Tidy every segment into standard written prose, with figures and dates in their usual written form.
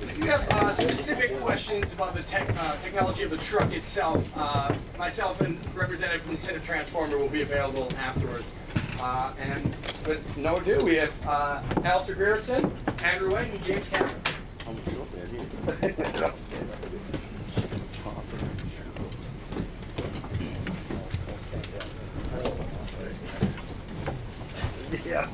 If you have specific questions about the technology of the truck itself, myself and representative from the Center Transformer will be available afterwards. And with no ado, we have Alister Grierson, Andrew White, and James Cameron. I'm sure they're here. Awesome. Yeah.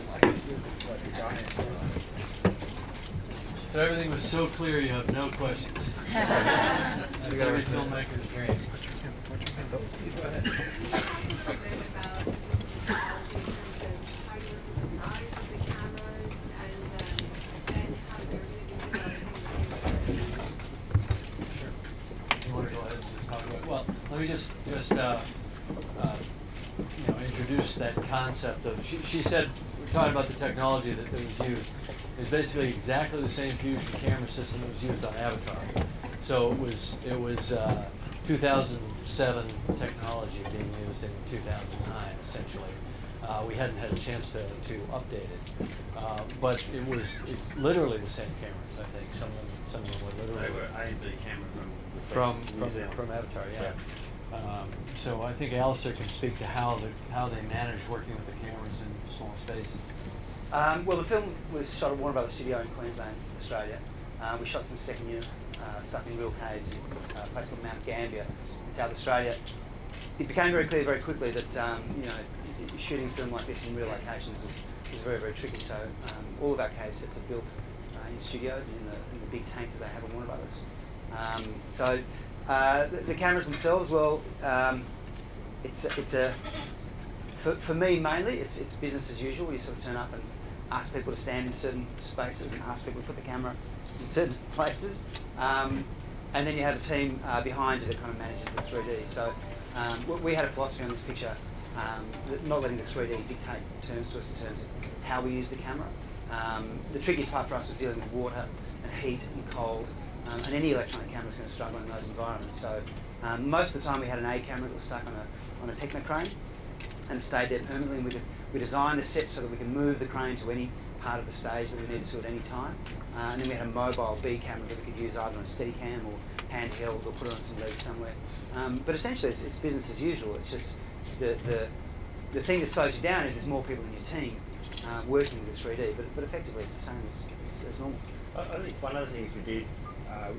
So everything was so clear, you have no questions. That's every filmmaker's dream. Go ahead. Well, let me just introduce that concept of. She said we're talking about the technology that was used. It's basically exactly the same fusion camera system that was used on Avatar. So it was 2007 technology being used in 2009 essentially. We hadn't had a chance to update it, but it's literally the same cameras. I think some of them were literally. They were A/B camera from Avatar, yeah. So I think Alister can speak to how they manage working with the cameras in small spaces. Well, the film was shot at Warner Brothers Studio in Queensland, Australia. We shot some second unit stuff in real caves in a place called Mount Gambier in South Australia. It became very clear very quickly that shooting film like this in real locations was very, very tricky. So all of our cave sets are built in studios in the big tank that they have at Warner Brothers. The cameras themselves, well, for me mainly, it's business as usual. You sort of turn up and ask people to stand in certain spaces and ask people to put the camera in certain places. And then you have a team behind you that kind of manages the 3D. So we had a philosophy on this picture, not letting the 3D dictate terms to us in terms of how we use the camera. The trickiest part for us was dealing with water and heat and cold. And any electronic camera is going to struggle in those environments. So most of the time we had an A camera that was stuck on a Techno crane, and it stayed there permanently. And we designed the set so that we can move the crane to any part of the stage that we needed to at any time. And then we had a mobile B camera that we could use either on a Steadicam or handheld or put it on some lead somewhere. But essentially it's business as usual. It's just the thing that slows you down is there's more people in your team working with the 3D, but effectively it's the same as normal. I think one of the things we did,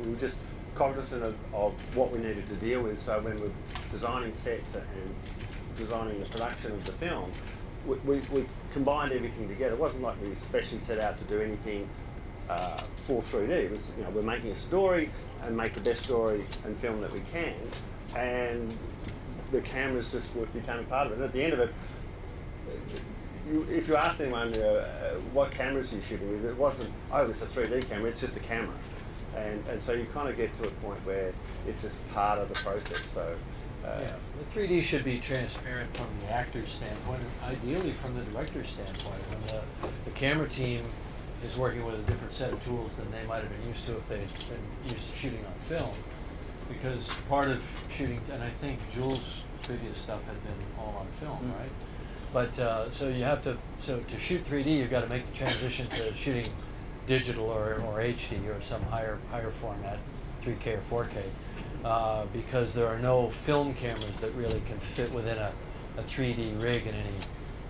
we were just cognizant of what we needed to deal with. So when we're designing sets and designing the production of the film, we combined everything together. It wasn't like we especially set out to do anything for 3D. It was, we're making a story and make the best story and film that we can, and the cameras just became a part of it. And at the end of it, if you asked anyone what cameras are you shooting with, it wasn't, oh, it's a 3D camera, it's just a camera. And so you kind of get to a point where it's just part of the process. So the 3D should be transparent from the actor's standpoint, and ideally from the director's standpoint. When the camera team is working with a different set of tools than they might have been used to if they'd been used to shooting on film. Because part of shooting, and I think Jules' previous stuff had been all on film, right? But so to shoot 3D, you've got to make the transition to shooting digital or HD or some higher format, 3K or 4K, because there are no film cameras that really can fit within a 3D rig in any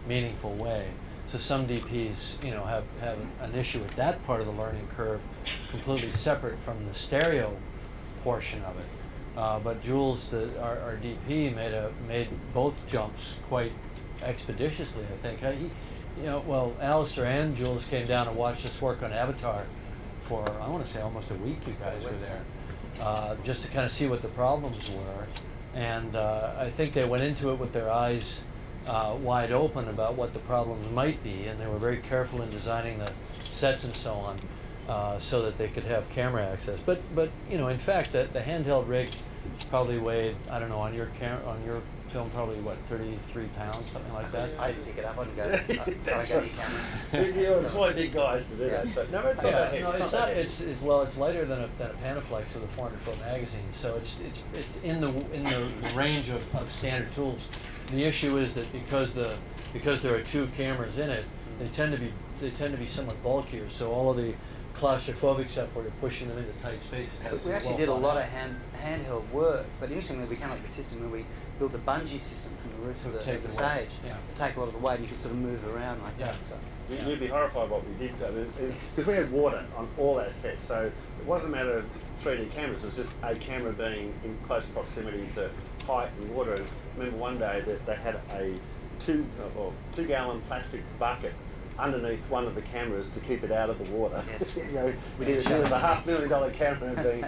meaningful way. So some DPs, have an issue with that part of the learning curve, completely separate from the stereo portion of it. But Jules, our DP, made both jumps quite expeditiously, I think. Alister and Jules came down and watched us work on Avatar for, I want to say, almost a week. You guys were there, just to kind of see what the problems were. And I think they went into it with their eyes wide open about what the problems might be, and they were very careful in designing the sets and so on, so that they could have camera access. But in fact, the handheld rig probably weighed, I don't know, on your film, probably what, 33 pounds, something like that. I didn't pick it up. I didn't go. I don't get any cameras. You employ big guys to do that. So, no, it's not that heavy. No, it's not. It's lighter than a Panaflex with a 400-foot magazine. So it's in the range of standard tools. The issue is that because there are two cameras in it, they tend to be somewhat bulkier. So all of the claustrophobic stuff where you're pushing them into tight spaces. Has to We be actually well did a thought lot out. of handheld work, but interestingly, we came up with a system where we built a bungee system from the roof To of take the the weight, stage, yeah. to take a lot of the weight, and you could sort of move it around like Yeah. that. So. You'd be horrified what we did though, because we had water on all our sets, so it wasn't a matter of 3D cameras, it was just a camera being in close proximity to height and water. And I remember one day that they had a 2-gallon plastic bucket underneath one of the cameras to keep it out of the water. Yes. You know, We did it was a $500,000 camera being